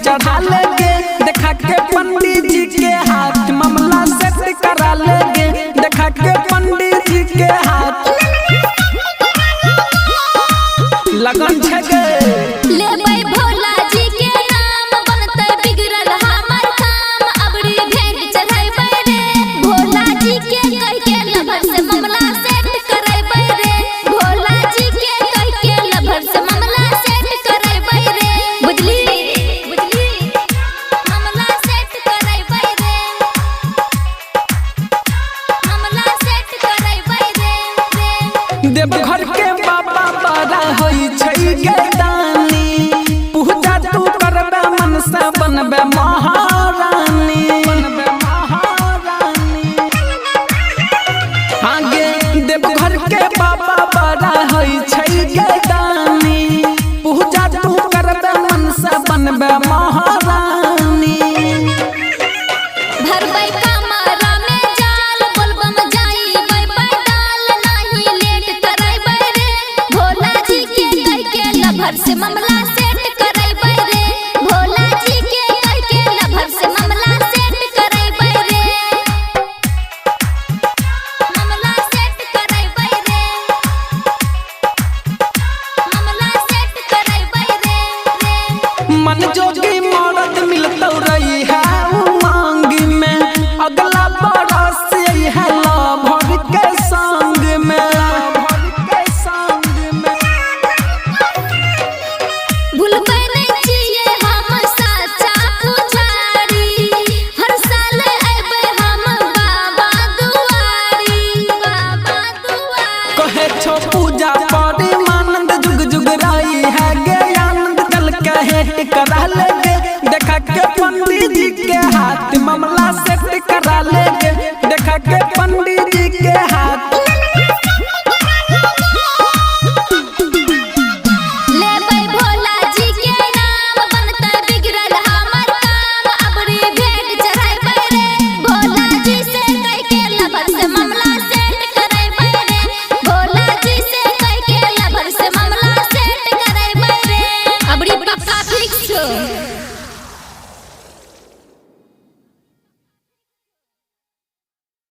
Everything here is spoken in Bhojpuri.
चढ़ा लेंगे देखा के पंडित जी के हाथ मामला सेट करा लेंगे देखा के पंडित जी के हाथ लगन छगे लेबै भोला जी के नाम बनते बिगड़ल हमर काम अबरी भेंट चढ़ाइबै रे भोला जी के कह के लभर से मामला सेट करैबै रे भोला जी के कह के लभर से मामला सेट करैबै रे बुझली मामला सेट करैबै रे मामला सेट करैबै रे देवघर के बाबा बड़ा होई छै गे दानी पूजा तू करबे मन से बनबे महारानी आगे देवघर के बाबा बड़ा होई छै गे दानी पूजा तू करबे मन से बनबे